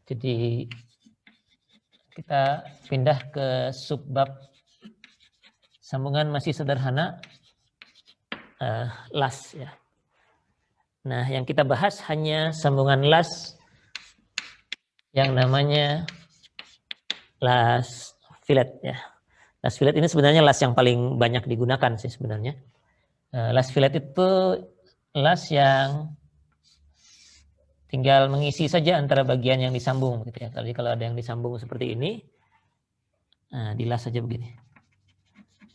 Jadi kita pindah ke subbab sambungan masih sederhana, las ya. Nah, yang kita bahas hanya sambungan las yang namanya las fillet ya. Las fillet ini sebenarnya las yang paling banyak digunakan sih sebenarnya. Las fillet itu las yang tinggal mengisi saja antara bagian yang disambung gitu ya. Jadi kalau ada yang disambung seperti ini, nah, dilas saja begini.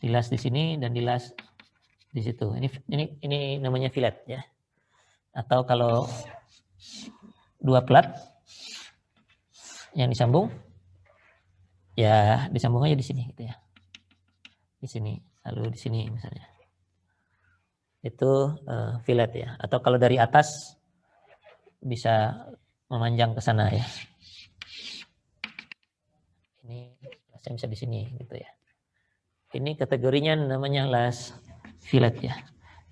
Dilas di sini dan dilas di situ. Ini namanya fillet ya. Atau kalau dua plat yang disambung, ya disambung aja di sini gitu ya. Di sini, lalu di sini misalnya. Itu fillet ya. Atau kalau dari atas bisa memanjang ke sana ya. Ini lasnya bisa di sini gitu ya. Ini kategorinya namanya las fillet ya.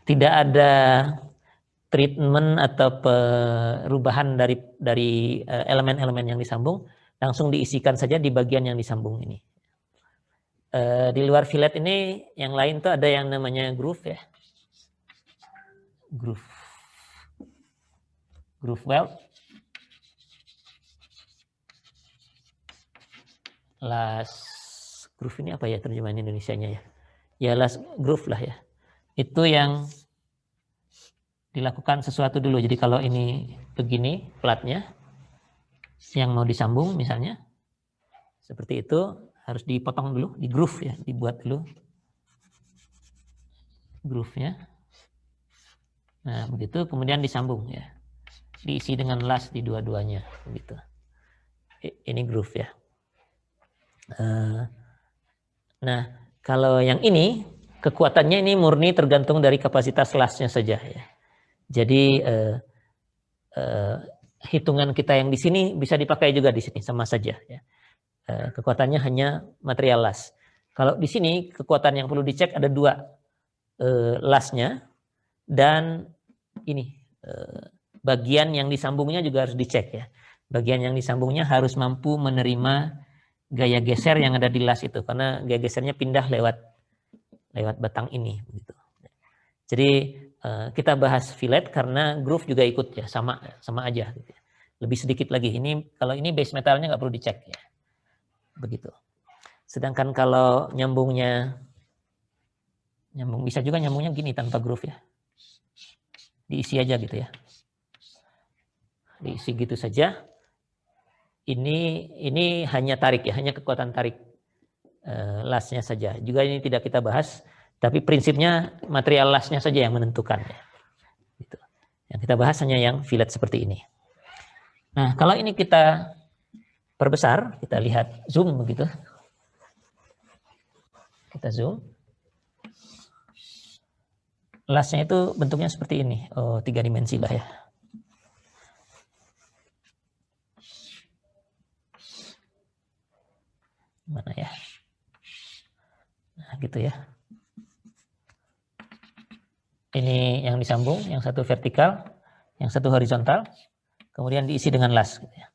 Tidak ada treatment atau perubahan dari elemen-elemen yang disambung, langsung diisikan saja di bagian yang disambung ini. Di luar fillet ini yang lain tuh ada yang namanya groove ya. Groove weld. Las groove ini apa ya terjemahan Indonesianya ya? Ya las groove lah ya. Itu yang dilakukan sesuatu dulu. Jadi kalau ini begini platnya yang mau disambung misalnya seperti itu, harus dipotong dulu, di groove ya, dibuat dulu groove-nya. Nah, begitu kemudian disambung ya. Diisi dengan las di dua-duanya begitu. Ini groove ya. Nah, kalau yang ini kekuatannya ini murni tergantung dari kapasitas lasnya saja ya. Jadi hitungan kita yang di sini bisa dipakai juga di sini sama saja ya. Kekuatannya hanya material las. Kalau di sini kekuatan yang perlu dicek ada dua, lasnya dan ini bagian yang disambungnya juga harus dicek ya. Bagian yang disambungnya harus mampu menerima gaya geser yang ada di las itu, karena gaya gesernya pindah lewat batang ini begitu. Jadi kita bahas fillet karena groove juga ikut ya, sama aja gitu ya. Lebih sedikit lagi. Ini kalau ini base metalnya nggak perlu dicek ya. Begitu. Sedangkan kalau nyambung bisa juga nyambungnya gini tanpa groove ya. Diisi aja gitu ya. Diisi gitu saja. Ini hanya tarik ya, hanya kekuatan tarik lasnya saja. Juga ini tidak kita bahas, tapi prinsipnya material lasnya saja yang menentukan ya. Gitu. Yang kita bahas hanya yang fillet seperti ini. Nah, kalau ini kita perbesar, kita lihat zoom begitu. Kita zoom. Lasnya itu bentuknya seperti ini. Oh, 3 dimensi lah ya. Mana ya? Nah, gitu ya. Ini yang disambung, yang satu vertikal, yang satu horizontal, kemudian diisi dengan las. Gitu ya.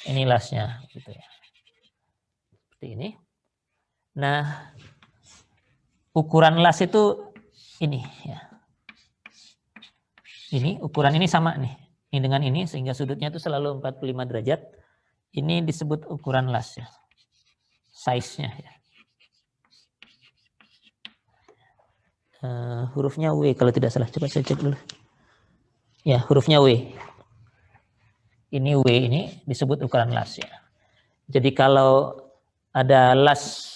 Ini lasnya, gitu ya. Seperti ini. Nah, ukuran las itu ini ya. Ini ukuran ini sama nih. Ini dengan ini sehingga sudutnya itu selalu 45 derajat. Ini disebut ukuran las ya. Size-nya ya. Hurufnya W kalau tidak salah. Coba saya cek dulu. Ya, hurufnya W. Ini W ini disebut ukuran las ya. Jadi kalau ada las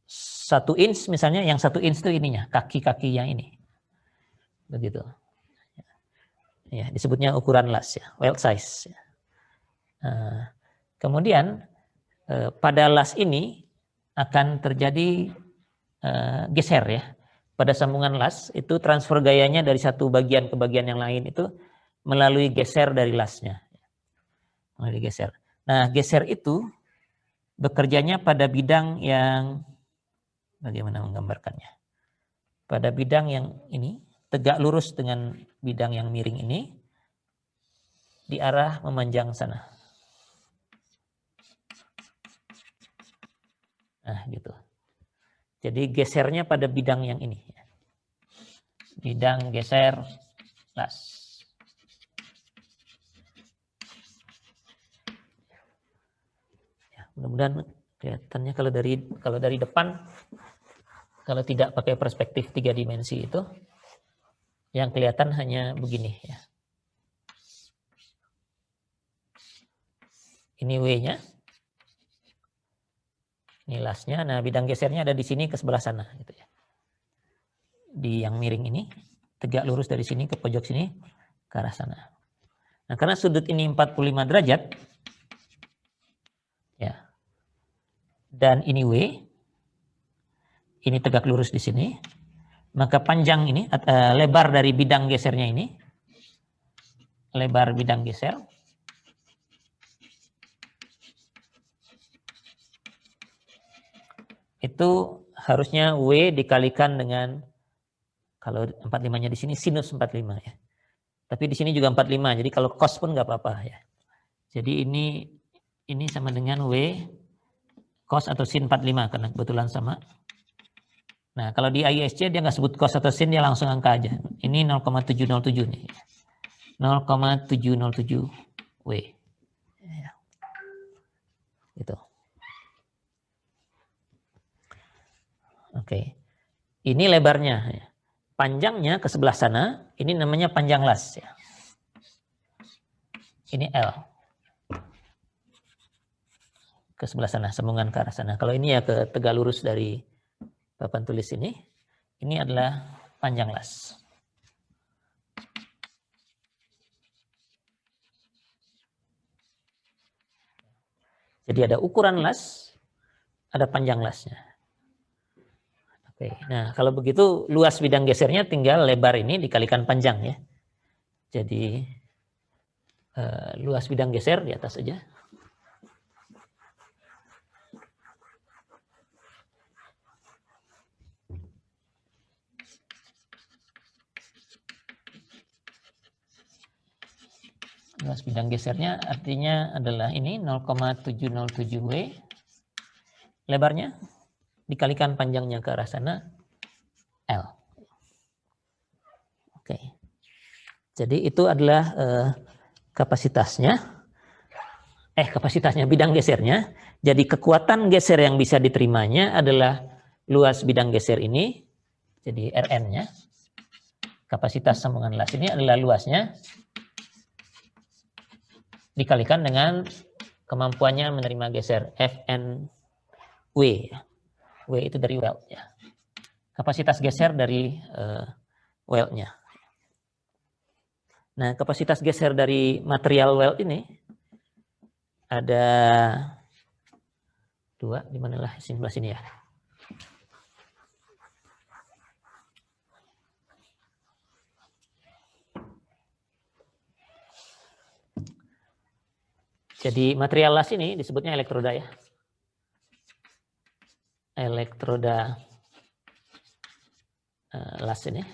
1 inch misalnya, yang 1 inch itu ininya, kaki-kaki yang ini. Begitu. Ya, disebutnya ukuran las ya, weld size. Kemudian pada las ini akan terjadi geser ya. Pada sambungan las itu transfer gayanya dari satu bagian ke bagian yang lain itu melalui geser dari lasnya. Melalui geser. Nah, geser itu bekerjanya pada bidang yang, bagaimana menggambarkannya? Pada bidang yang ini tegak lurus dengan bidang yang miring ini. di arah memanjang sana. Nah, gitu. Jadi gesernya pada bidang yang ini. Bidang geser las. Ya, mudah-mudahan kelihatannya kalau dari depan, kalau tidak pakai perspektif 3 dimensi itu, yang kelihatan hanya begini ya. Ini W-nya. Ini lasnya. Nah, bidang gesernya ada di sini ke sebelah sana gitu ya. Di yang miring ini tegak lurus dari sini ke pojok sini ke arah sana. Nah, karena sudut ini 45 derajat ya. Dan ini W. Ini tegak lurus di sini. Maka panjang ini lebar dari bidang gesernya ini. Lebar bidang geser itu harusnya W dikalikan dengan, kalau 45-nya di sini sinus 45 ya. Tapi di sini juga 45, jadi kalau cos pun nggak apa-apa ya. Jadi ini sama dengan W cos atau sin 45 karena kebetulan sama. Nah, kalau di ISC dia nggak sebut cos atau sin, dia langsung angka aja. Ini 0,707 nih. 0,707 W. Ya. Gitu. Oke. Ini lebarnya. Panjangnya ke sebelah sana, ini namanya panjang las ya. Ini L. Ke sebelah sana, sambungan ke arah sana. Kalau ini ya ke tegak lurus dari papan tulis ini adalah panjang las. Jadi ada ukuran las, ada panjang lasnya. Oke, nah kalau begitu luas bidang gesernya tinggal lebar ini dikalikan panjang ya. Jadi luas bidang geser di atas saja. Luas bidang gesernya artinya adalah ini 0,707 W. Lebarnya dikalikan panjangnya ke arah sana L. Oke. Jadi itu adalah kapasitasnya bidang gesernya. Jadi kekuatan geser yang bisa diterimanya adalah luas bidang geser ini. Jadi Rn-nya. Kapasitas sambungan las ini adalah luasnya dikalikan dengan kemampuannya menerima geser Fn W. W itu dari weld ya. Kapasitas geser dari weldnya. Nah, kapasitas geser dari material weld ini ada dua, di manalah sebelah sini ya. Jadi material las ini disebutnya elektroda ya. Elektroda las ini.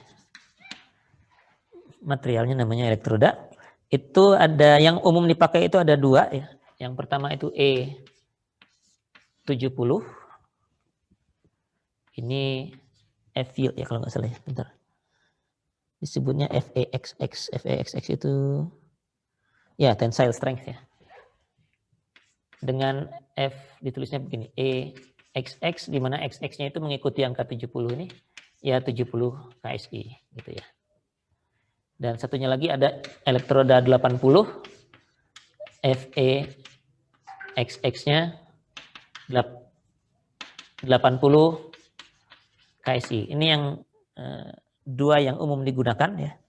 Materialnya namanya elektroda. Itu ada yang umum dipakai itu ada dua ya. Yang pertama itu E70. Ini F-field ya kalau nggak salah ya. Bentar. Disebutnya FEXX. FEXX itu ya tensile strength ya. Dengan F ditulisnya begini. EXX di mana XX-nya itu mengikuti angka 70 ini. Ya 70 KSI gitu ya. Dan satunya lagi ada elektroda 80 FEXX-nya 80 KSI. Ini yang dua yang umum digunakan ya.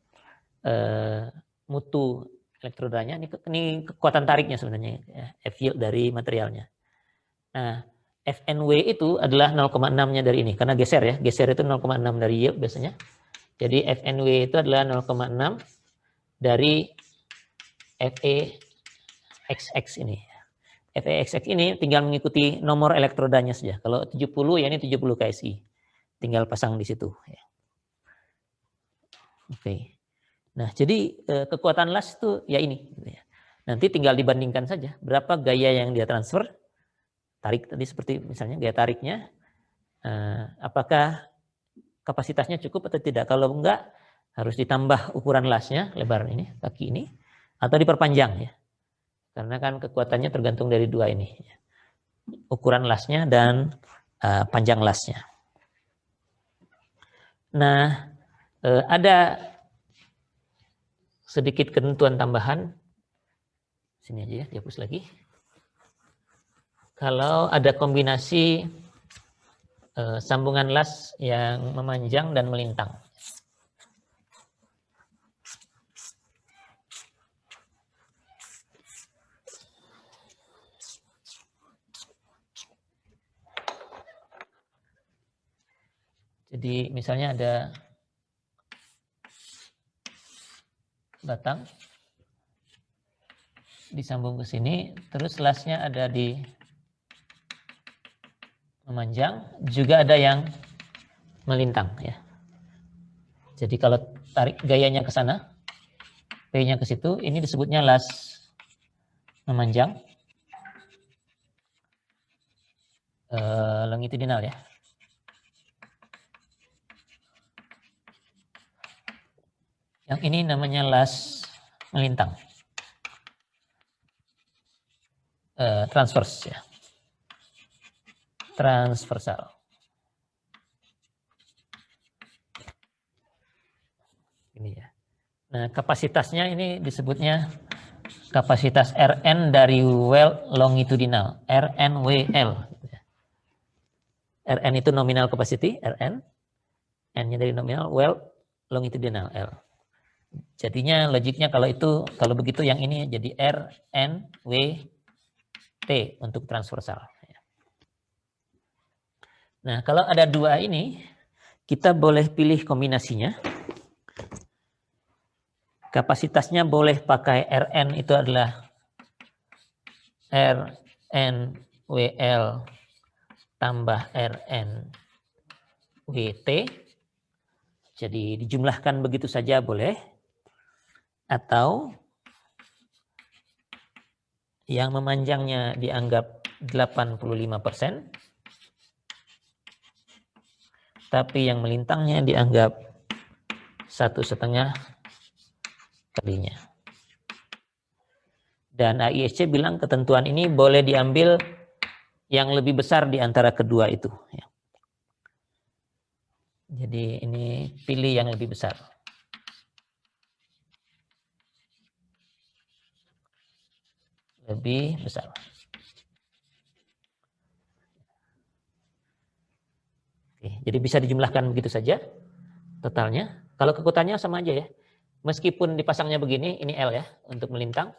Mutu elektrodanya ini kekuatan tariknya sebenarnya ya, F-yield dari materialnya. Nah, FNW itu adalah 0,6-nya dari ini karena geser ya. Geser itu 0,6 dari yield biasanya. Jadi FNW itu adalah 0,6 dari FEXX ini. FEXX ini tinggal mengikuti nomor elektrodanya saja. Kalau 70 ya ini 70 KSI. Tinggal pasang di situ ya. Oke. Nah, jadi kekuatan las itu ya ini gitu ya. Nanti tinggal dibandingkan saja berapa gaya yang dia transfer, tarik tadi seperti misalnya gaya tariknya, apakah kapasitasnya cukup atau tidak. Kalau enggak, harus ditambah ukuran lasnya, lebar ini, kaki ini, atau diperpanjang ya. Karena kan kekuatannya tergantung dari dua ini. Ukuran lasnya dan panjang lasnya. Nah, ada sedikit ketentuan tambahan. Sini aja ya, dihapus lagi. Kalau ada kombinasi sambungan las yang memanjang dan melintang. Jadi misalnya ada batang disambung ke sini, terus lasnya ada di memanjang, juga ada yang melintang ya. Jadi kalau tarik gayanya ke sana, P-nya ke situ, ini disebutnya las memanjang, longitudinal ya. Yang ini namanya las melintang, transverse ya, transversal. Ini ya. Nah, kapasitasnya ini disebutnya kapasitas Rn dari well longitudinal, RNWL. Rn itu nominal capacity, Rn. N-nya dari nominal, well longitudinal, L. Jadinya logiknya kalau begitu yang ini jadi RNWT untuk transversal. Nah, kalau ada dua ini, kita boleh pilih kombinasinya. Kapasitasnya boleh pakai Rn itu adalah RNWL tambah RNWT. Jadi dijumlahkan begitu saja boleh. Atau yang memanjangnya dianggap 85%. Tapi yang melintangnya dianggap 1,5 kalinya. Dan AISC bilang ketentuan ini boleh diambil yang lebih besar di antara kedua itu. Jadi ini pilih yang lebih besar. Lebih besar. Oke, jadi bisa dijumlahkan begitu saja totalnya. Kalau kekuatannya sama aja ya. Meskipun dipasangnya begini, ini L ya, untuk melintang.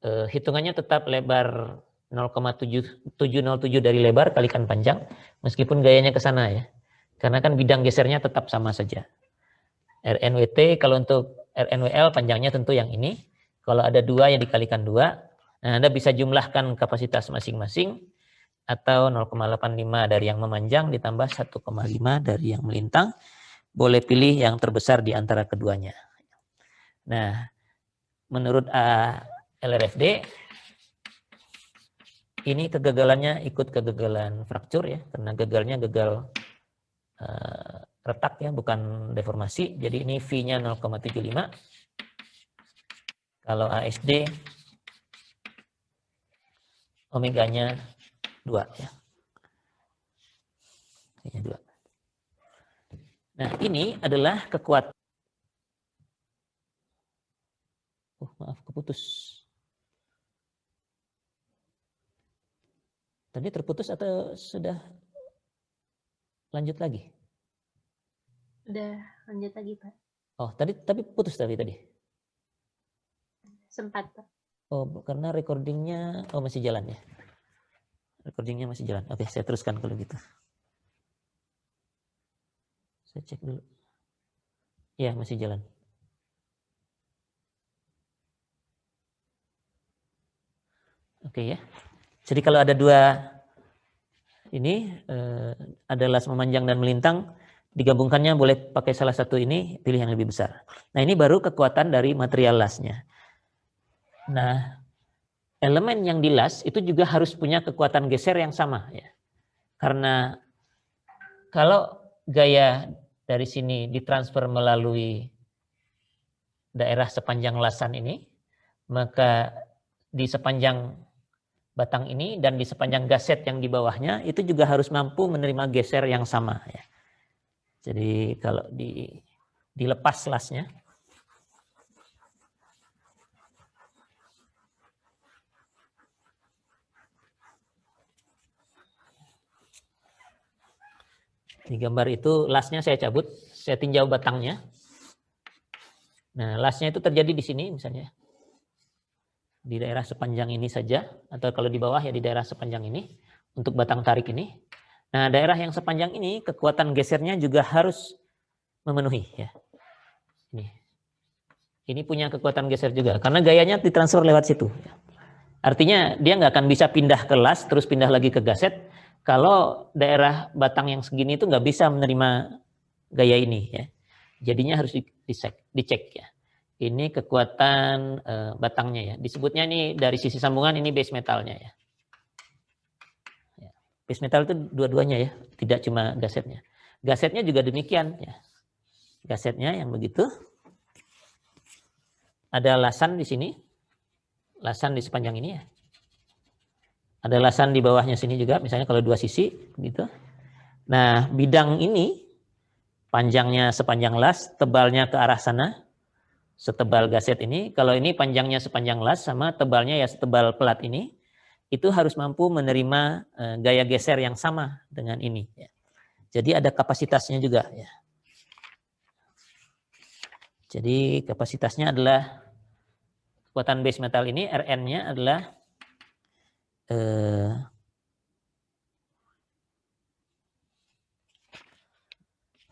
Hitungannya tetap lebar 0,707 dari lebar kalikan panjang, meskipun gayanya ke sana ya. Karena kan bidang gesernya tetap sama saja. RNWT, kalau untuk RNWL panjangnya tentu yang ini. Kalau ada dua yang dikalikan 2, nah Anda bisa jumlahkan kapasitas masing-masing, atau 0,85 dari yang memanjang ditambah 1,5 dari yang melintang. Boleh pilih yang terbesar di antara keduanya. Nah, menurut LRFD, ini kegagalannya ikut kegagalan fraktur ya, karena gagalnya gagal retak ya, bukan deformasi. Jadi ini V-nya 0,75. Kalau ASD, omeganya 2 ya. Ini 2. Nah, ini adalah kekuatan. Maaf, keputus. Tadi terputus atau sudah lanjut lagi? Udah lanjut lagi, Pak. Oh, tapi putus tadi. Sempat, Pak. Oh, karena recordingnya masih jalan ya. Recordingnya masih jalan. Oke, saya teruskan kalau gitu. Saya cek dulu. Ya, masih jalan. Oke ya. Jadi kalau ada dua ini, ada las memanjang dan melintang, digabungkannya boleh pakai salah satu ini, pilih yang lebih besar. Nah, ini baru kekuatan dari material lasnya. Nah, elemen yang di las itu juga harus punya kekuatan geser yang sama ya. Karena kalau gaya dari sini ditransfer melalui daerah sepanjang lasan ini, maka di sepanjang batang ini dan di sepanjang gaset yang di bawahnya itu juga harus mampu menerima geser yang sama ya. Jadi kalau dilepas lasnya, di gambar itu lasnya saya cabut, saya tinjau batangnya. Nah, lasnya itu terjadi di sini misalnya. Di daerah sepanjang ini saja, atau kalau di bawah ya di daerah sepanjang ini, untuk batang tarik ini. Nah, daerah yang sepanjang ini, kekuatan gesernya juga harus memenuhi. Ya. Ini punya kekuatan geser juga, karena gayanya ditransfer lewat situ. Artinya dia nggak akan bisa pindah ke las, terus pindah lagi ke gaset, kalau daerah batang yang segini itu nggak bisa menerima gaya ini. Ya. Jadinya harus dicek ya. Ini kekuatan batangnya ya. Disebutnya ini dari sisi sambungan ini base metalnya ya. Base metal itu dua-duanya ya, tidak cuma gasetnya. Gasetnya juga demikian ya. Gasetnya yang begitu. Ada lasan di sini. Lasan di sepanjang ini ya. Ada lasan di bawahnya sini juga, misalnya kalau dua sisi gitu. Nah, bidang ini panjangnya sepanjang las, tebalnya ke arah sana. Setebal gaset ini, kalau ini panjangnya sepanjang las sama tebalnya ya setebal pelat ini, itu harus mampu menerima gaya geser yang sama dengan ini. Ya. Jadi ada kapasitasnya juga. Ya. Jadi kapasitasnya adalah kekuatan base metal ini, Rn-nya adalah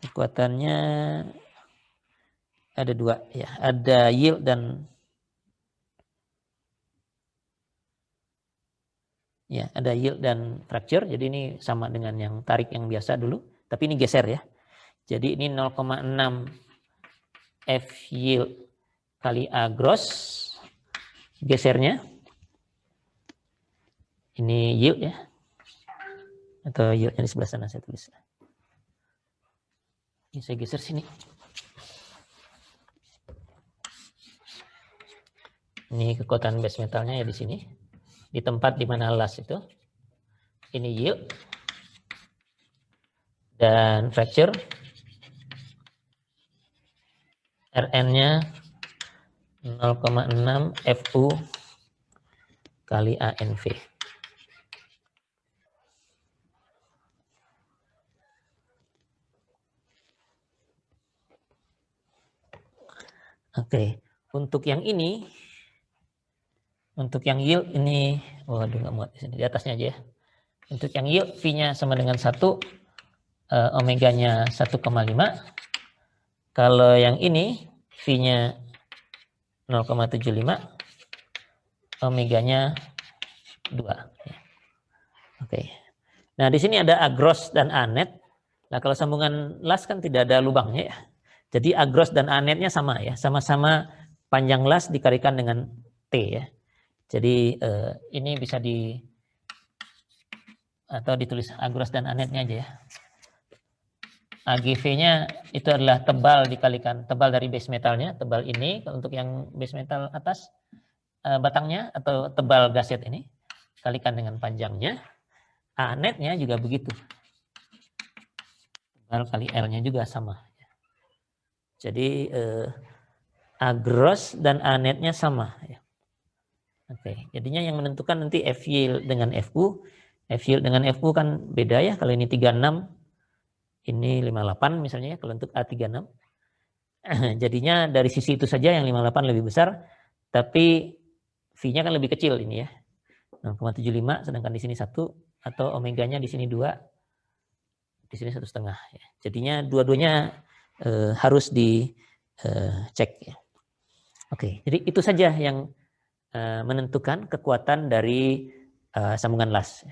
kekuatannya ada dua ya, ada yield dan ya, ada yield dan fracture. Jadi ini sama dengan yang tarik yang biasa dulu, tapi ini geser ya. Jadi ini 0,6 F yield kali A gross gesernya. Ini yield ya. Atau yieldnya di sebelah sana saya tulis. Ini saya geser sini. Ini kekuatan base metalnya ya di sini. Di tempat di mana las itu. Ini yield. Dan fracture. Rn-nya 0,6 Fu kali ANV. Oke, untuk yang ini, untuk yang yield ini, waduh nggak muat di sini, di atasnya aja ya. Untuk yang yield V-nya sama dengan 1, omeganya 1,5. Kalau yang ini V-nya 0,75, omeganya 2. Oke. Nah di sini ada A gross dan A net. Nah kalau sambungan las kan tidak ada lubangnya ya. Jadi A gross dan A netnya sama ya, sama-sama panjang las dikalikan dengan T ya. Jadi ini bisa atau ditulis A gross dan A netnya aja ya. AGV-nya itu adalah tebal dikalikan tebal dari base metalnya, tebal ini untuk yang base metal atas batangnya atau tebal gaset ini kalikan dengan panjangnya. A netnya juga begitu. Tebal kali L-nya juga sama. Jadi A gross dan A netnya sama ya. Oke, jadinya yang menentukan nanti F yield dengan Fu. F yield dengan Fu kan beda ya. Kalau ini 36, ini 58 misalnya ya, kalau untuk A36. Jadinya dari sisi itu saja yang 58 lebih besar, tapi V-nya kan lebih kecil ini ya. 0,75 sedangkan di sini 1, atau omeganya di sini 2, di sini 1,5 ya. Jadinya dua-duanya harus dicek ya. Oke, jadi itu saja yang menentukan kekuatan dari sambungan las.